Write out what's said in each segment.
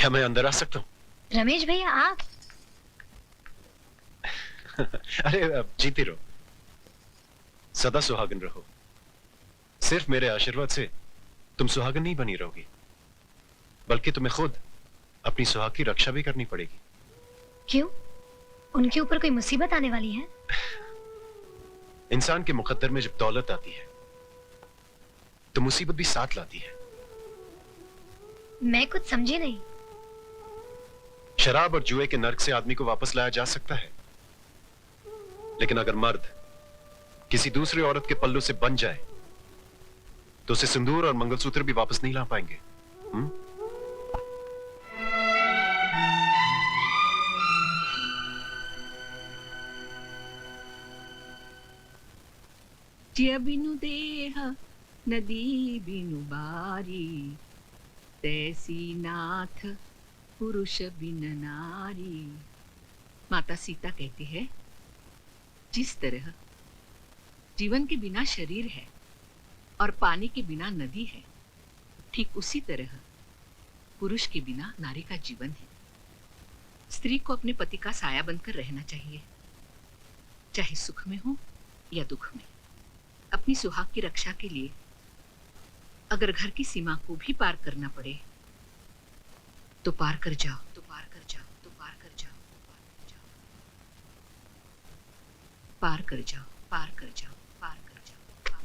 क्या मैं अंदर आ सकता हूँ? रमेश भैया आप? अरे जीती रहो, सदा सुहागन रहो। सिर्फ मेरे आशीर्वाद से तुम सुहागन नहीं बनी रहोगी, बल्कि तुम्हें खुद अपनी सुहाग की रक्षा भी करनी पड़ेगी। क्यों? उनके ऊपर कोई मुसीबत आने वाली है? इंसान के मुकद्दर में जब दौलत आती है तो मुसीबत भी साथ लाती है। मैं कुछ समझी नहीं। शराब और जुए के नर्क से आदमी को वापस लाया जा सकता है, लेकिन अगर मर्द किसी दूसरी औरत के पल्लू से बन जाए तो उसे सिंदूर और मंगलसूत्र भी वापस नहीं ला पाएंगे। जिया बिनु देह नदी बिनु बारी, तैसी नाथ पुरुष बिन नारी। माता सीता कहती है, जिस तरह जीवन के बिना शरीर है और पानी के बिना नदी है, ठीक उसी तरह पुरुष के बिना नारी का जीवन है। स्त्री को अपने पति का साया बनकर रहना चाहिए, चाहे सुख में हो या दुख में। अपनी सुहाग की रक्षा के लिए अगर घर की सीमा को भी पार करना पड़े तो पार कर जाओ, तो पार कर जाओ, तो पार कर जाओ, पार कर जाओ, पार कर जाओ, पार कर जाओ, पार।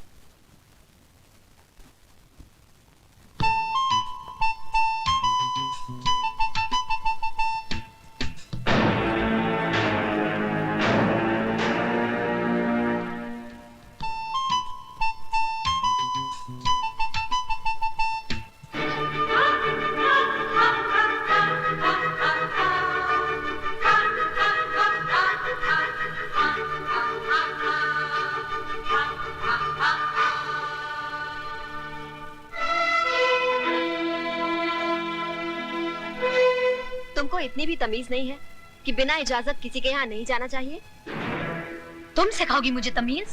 तुमको इतनी भी तमीज नहीं है कि बिना इजाजत किसी के यहाँ नहीं जाना चाहिए? तुम सिखाओगी मुझे तमीज?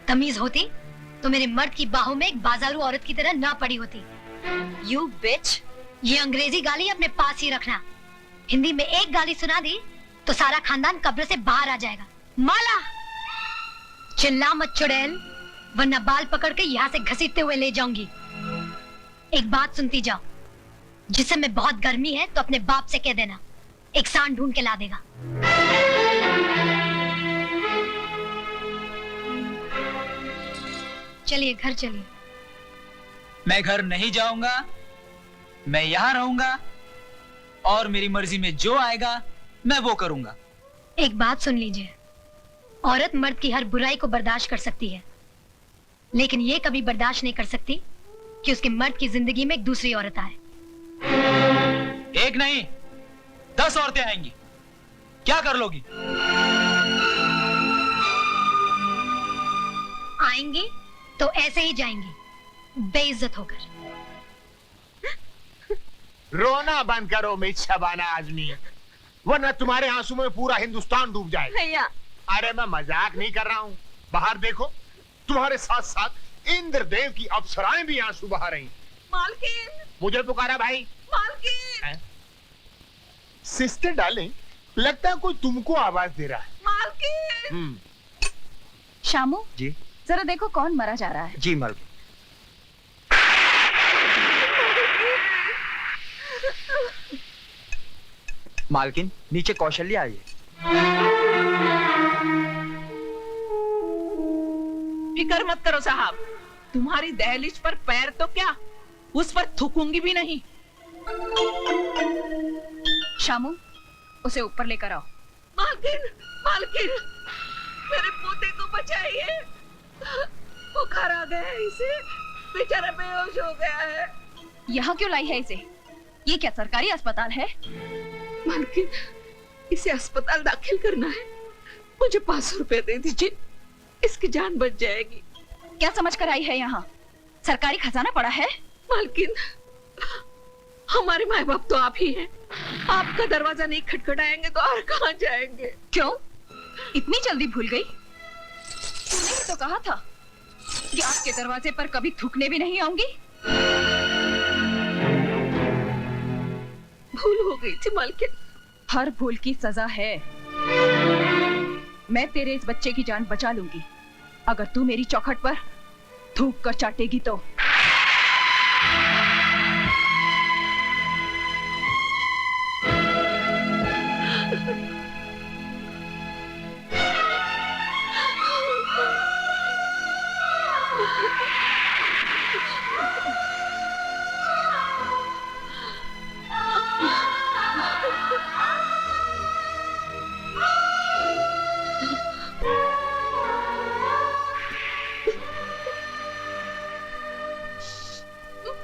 तमीज होती तो मेरे मर्द की बाहों में एक बाजारू औरत की तरह ना पड़ी होती। You bitch! ये अंग्रेजी गाली अपने पास ही रखना। हिंदी में एक गाली सुना दी तो सारा खानदान कब्र से बाहर आ जाएगा। माला, चिल्ला मत चुड़ैल, वरना बाल पकड़ के यहाँ से घसीटते हुए ले जाऊंगी। एक बात सुनती जाओ, जिस समय बहुत गर्मी है तो अपने बाप से कह देना, एक सांड ढूंढ के ला देगा। चलिए घर चलिए। मैं घर नहीं जाऊंगा, मैं यहाँ रहूंगा और मेरी मर्जी में जो आएगा मैं वो करूंगा। एक बात सुन लीजिए, औरत मर्द की हर बुराई को बर्दाश्त कर सकती है, लेकिन ये कभी बर्दाश्त नहीं कर सकती कि उसके मर्द की जिंदगी में एक दूसरी औरत आए। एक नहीं 10 औरतें आएंगी, क्या कर लोगी? आएंगी तो ऐसे ही जाएंगी, बेइज्जत होकर। रोना बंद करो मिच्छबाना आदमी, वरना तुम्हारे आंसू में पूरा हिंदुस्तान डूब जाएगा। भैया, अरे मैं मजाक नहीं कर रहा हूँ। बाहर देखो, तुम्हारे साथ साथ इंद्रदेव की अप्सराएं भी आंसू बहा रही। मालकिन! मुझे पुकारा भाई। मालकिन! सिस्टर डार्लिंग, लगता है कोई तुमको आवाज दे रहा है। मालकिन! शामू जी जरा देखो कौन मरा जा रहा है। जी मालकिन। मालकिन नीचे कौशल्या आई है। फिक्र मत करो साहब, तुम्हारी दहलीज पर पैर तो क्या, उस पर थूकूंगी भी नहीं। शामू उसे ऊपर लेकर आओ। मालकिन! मालकिन! मेरे पोते को बचाइए, बुखार आ गया है इसे, बेचारा बेहोश हो गया है। यहाँ क्यों लाई है इसे? ये क्या सरकारी अस्पताल है? मालकिन, इसे अस्पताल दाखिल करना है, मुझे 500 रुपए दे दीजिए, इसकी जान बच जाएगी। क्या समझ कर आई है यहाँ? सरकारी खजाना पड़ा है। मालकिन, हमारे माँ बाप तो आप ही हैं, आपका दरवाजा नहीं खटखटाएंगे तो और कहाँ जाएंगे? क्यों इतनी जल्दी भूल गई? तूने ही तो कहा था कि आपके दरवाजे पर कभी थूकने भी नहीं आऊंगी। गई थी मालकिन। हर भूल की सजा है। मैं तेरे इस बच्चे की जान बचा लूंगी अगर तू मेरी चौखट पर थूक कर चाटेगी तो।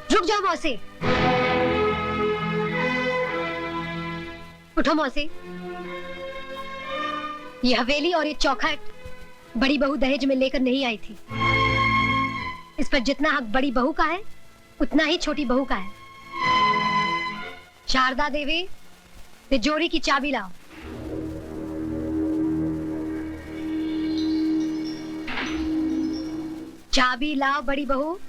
रुक जाओ मौसी। उठो मौसी। ये हवेली और ये चौखट बड़ी बहू दहेज में लेकर नहीं आई थी। इस पर जितना हक बड़ी बहू का है उतना ही छोटी बहू का है। शारदा देवी, तिजोरी की चाबी लाओ। चाबी लाओ बड़ी बहू।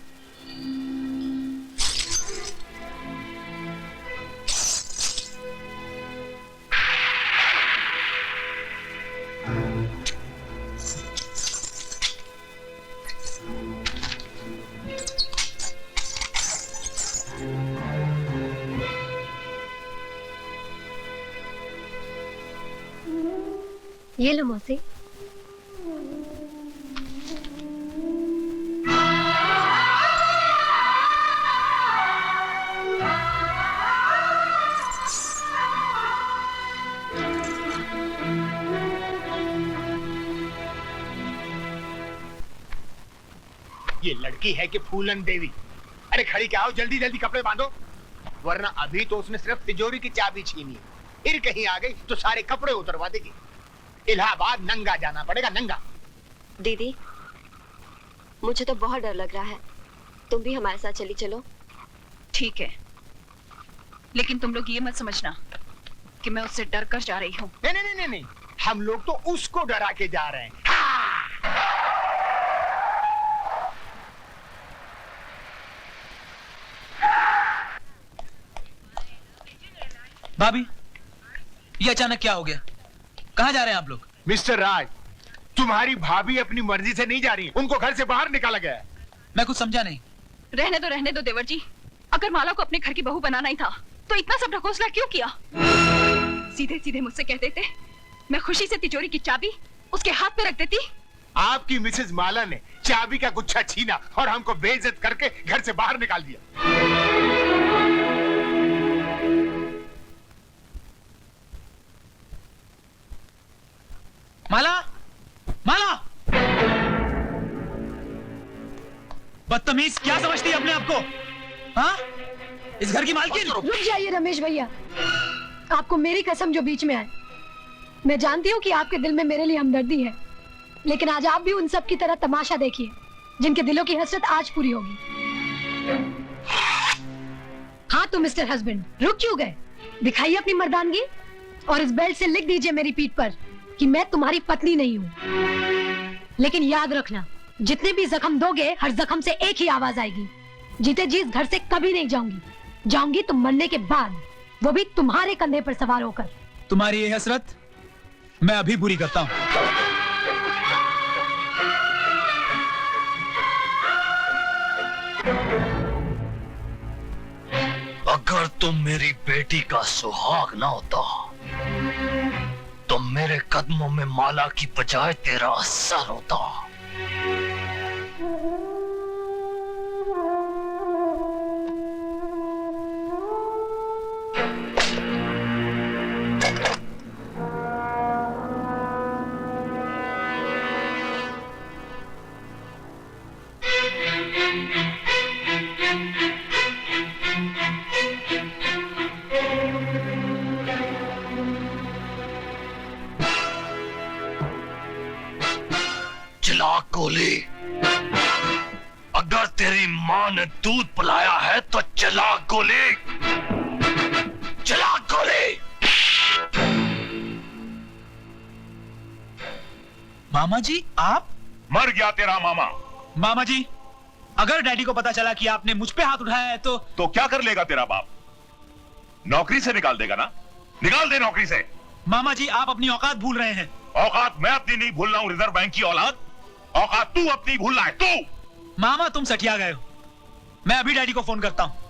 ये लो मौसी। ये लड़की है कि फूलन देवी? अरे खड़ी क्या हो, जल्दी जल्दी कपड़े बांधो, वरना अभी तो उसने सिर्फ तिजोरी की चाबी छीनी है, फिर कहीं आ गई तो सारे कपड़े उतरवा देगी। इलाहाबाद नंगा जाना पड़ेगा, नंगा। दीदी, मुझे तो बहुत डर लग रहा है, तुम भी हमारे साथ चली चलो। ठीक है, लेकिन तुम लोग ये मत समझना कि मैं उससे डर कर जा रही हूँ। नहीं नहीं नहीं नहीं, हम लोग तो उसको डरा के जा रहे हैं। भाभी, ये अचानक क्या हो गया? कहाँ जा रहे हैं आप लोग? मिस्टर राज, तुम्हारी भाभी अपनी मर्जी से नहीं जा रही, उनको घर से बाहर निकाला गया है। मैं कुछ समझा नहीं। रहने दो देवर जी। अगर माला को अपने घर की बहू बनाना ही था तो इतना सब ढकोसला क्यों किया? सीधे सीधे मुझसे कह देते, मैं खुशी से तिजोरी की चाबी उसके हाथ पे रख देती। आपकी मिसेज माला ने चाबी का गुच्छा छीना और हमको बेइज्जत करके घर से बाहर निकाल दिया। माला, माला! बदतमीज, क्या समझती है अपने आप को? हाँ? इस घर की मालकिन? रुक जाइए रमेश भैया, आपको मेरी कसम जो बीच में आए। मैं जानती हूँ कि आपके दिल में मेरे लिए हमदर्दी है, लेकिन आज आप भी उन सब की तरह तमाशा देखिए जिनके दिलों की हसरत आज पूरी होगी। हाँ तो मिस्टर हस्बैंड, रुक क्यों गए? दिखाइए अपनी मर्दानगी और इस बेल्ट से लिख दीजिए मेरी पीठ पर कि मैं तुम्हारी पत्नी नहीं हूँ। लेकिन याद रखना, जितने भी जख्म दोगे हर जख्म से एक ही आवाज आएगी, जीते जी इस घर से कभी नहीं जाऊंगी। जाऊंगी तो मरने के बाद, वो भी तुम्हारे कंधे पर सवार होकर। तुम्हारी ये हसरत मैं अभी पूरी करता हूँ। अगर तुम मेरी बेटी का सुहाग ना होता तो मेरे कदमों में माला की बजाय तेरा सर होता। चिल्ला गोली, अगर तेरी मां ने दूध पिलाया है तो चिल्ला गोली, चिल्ला गोली। मामा जी, आप? मर गया तेरा मामा। मामा जी, अगर डैडी को पता चला कि आपने मुझ पे हाथ उठाया है तो क्या कर लेगा तेरा बाप? नौकरी से निकाल देगा ना? निकाल दे नौकरी से। मामा जी आप अपनी औकात भूल रहे हैं। औकात मैं अपनी नहीं भूल रहा हूं, रिजर्व बैंक की औलाद। औकात तू अपनी भूल रहा है, तू। मामा तुम सठिया गए हो। मैं अभी डैडी को फोन करता हूं,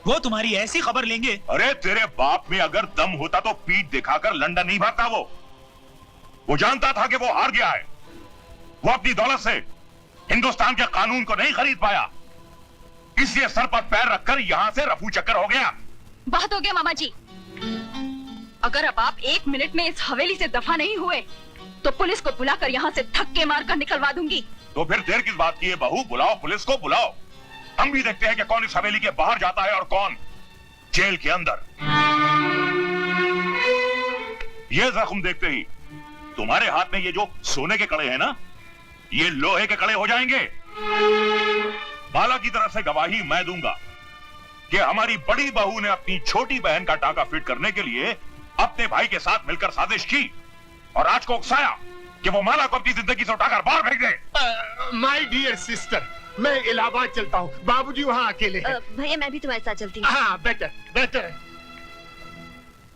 वो तुम्हारी ऐसी खबर लेंगे। अरे तेरे बाप में अगर दम होता तो पीठ दिखाकर लंदन नहीं भागता। वो जानता था कि वो हार गया है। वो अपनी दौलत से हिंदुस्तान के कानून को नहीं खरीद पाया, इसलिए सर पर पैर रखकर यहां से रफू चक्कर हो गया। बहुत हो गया मामा जी। अगर अब आप 1 मिनट में इस हवेली से दफा नहीं हुए तो पुलिस को बुलाकर यहाँ से धक्के मारकर निकलवा दूंगी। तो फिर देर किस बात की है बहू? बुलाओ पुलिस को, बुलाओ। हम भी देखते हैं कि कौन इस हवेली के बाहर जाता है और कौन जेल के अंदर। ये जख्म देखते ही तुम्हारे हाथ में ये जो सोने के कड़े हैं ना, ये लोहे के कड़े हो जाएंगे। बाला की तरफ से गवाही मैं दूंगा कि हमारी बड़ी बहू ने अपनी छोटी बहन का टाका फिट करने के लिए अपने भाई के साथ मिलकर साजिश की और आज को उकसाया कि वो माला को अपनी जिंदगी से उठाकर बाहर फेंक दे। माय डियर सिस्टर, मैं इलाहाबाद चलता हूँ, बाबूजी वहाँ अकेले हैं। भैया मैं भी तुम्हारे साथ चलती हूँ। हाँ बेटर बेटर।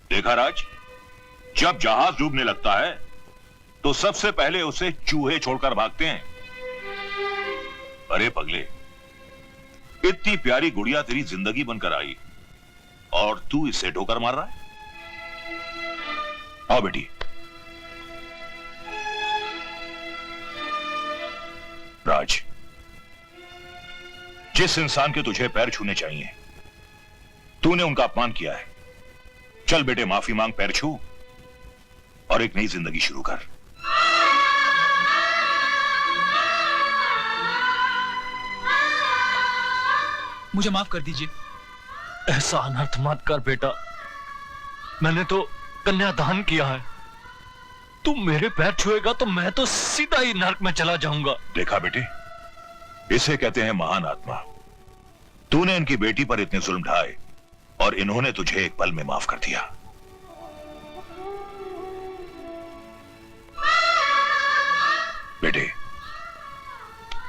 देखा राज, जब जहाज डूबने लगता है तो सबसे पहले उसे चूहे छोड़कर भागते हैं। अरे पगले, इतनी प्यारी गुड़िया तेरी जिंदगी बनकर आई और तू इसे ठोकर मार रहा है। आओ बेटी। राज, जिस इंसान के तुझे पैर छूने चाहिए तूने उनका अपमान किया है। चल बेटे, माफी मांग, पैर छू और एक नई जिंदगी शुरू कर। मुझे माफ कर दीजिए। ऐसा अनर्थ मत कर बेटा, मैंने तो कन्यादान किया है। तू मेरे पैर छुएगा तो मैं तो सीधा ही नरक में चला जाऊंगा। देखा बेटे, इसे कहते हैं महान आत्मा। तूने इनकी बेटी पर इतने जुल्म ढाए और इन्होंने तुझे एक पल में माफ कर दिया। बेटे,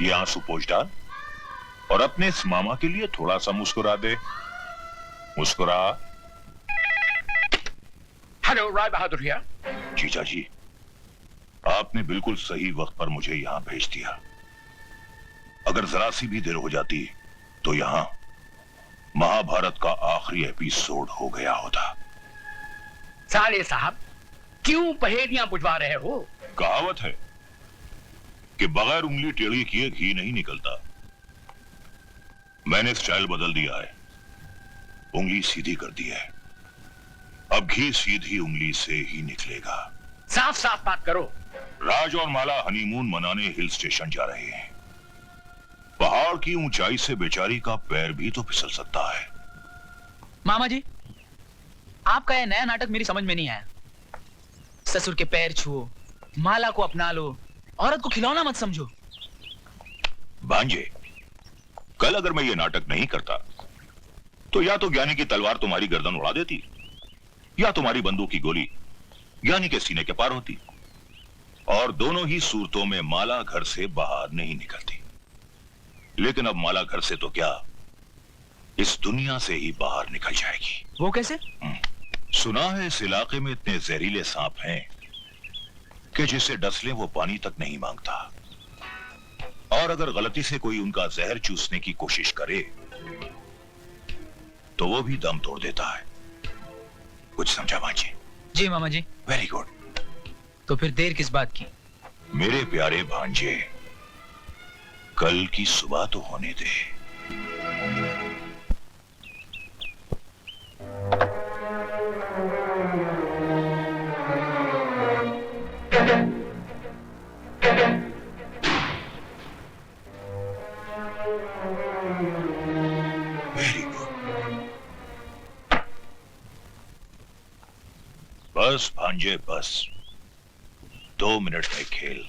ये आंसू पोंछ डाल और अपने इस मामा के लिए थोड़ा सा मुस्कुरा दे। मुस्कुरा। Hello, Rai Bahadur here. जीजा जी, आपने बिल्कुल सही वक्त पर मुझे यहां भेज दिया। अगर जरा सी भी देर हो जाती तो यहां महाभारत का आखिरी एपिसोड हो गया होता। साले साहब, क्यों पहेलियां बुझवा रहे हो? कहावत है कि बगैर उंगली टेढ़ी किए घी नहीं निकलता। मैंने स्टाइल बदल दिया है, उंगली सीधी कर दी है। अब घी सीधी उंगली से ही निकलेगा। साफ साफ बात करो। राज और माला हनीमून मनाने हिल स्टेशन जा रहे हैं। पहाड़ की ऊंचाई से बेचारी का पैर भी तो फिसल सकता है। मामा जी, आपका यह नया नाटक मेरी समझ में नहीं आया। ससुर के पैर छुओ, माला को अपना लो, औरत को खिलौना मत समझो। भांजे, कल अगर मैं ये नाटक नहीं करता तो या तो ज्ञानी की तलवार तुम्हारी गर्दन उड़ा देती या तुम्हारी बंदूक की गोली ज्ञानी के सीने के पार होती, और दोनों ही सूरतों में माला घर से बाहर नहीं निकलती। लेकिन अब माला घर से तो क्या, इस दुनिया से ही बाहर निकल जाएगी। वो कैसे? सुना है इस इलाके में इतने जहरीले सांप हैं कि जिसे डस ले वो पानी तक नहीं मांगता, और अगर गलती से कोई उनका जहर चूसने की कोशिश करे तो वो भी दम तोड़ देता है। कुछ समझा भांजे? जी मामा जी। Very good. तो फिर देर किस बात की? मेरे प्यारे भांजे, कल की सुबह तो होने दे। Very good. बस भांजे बस, 2 मिनट में खेल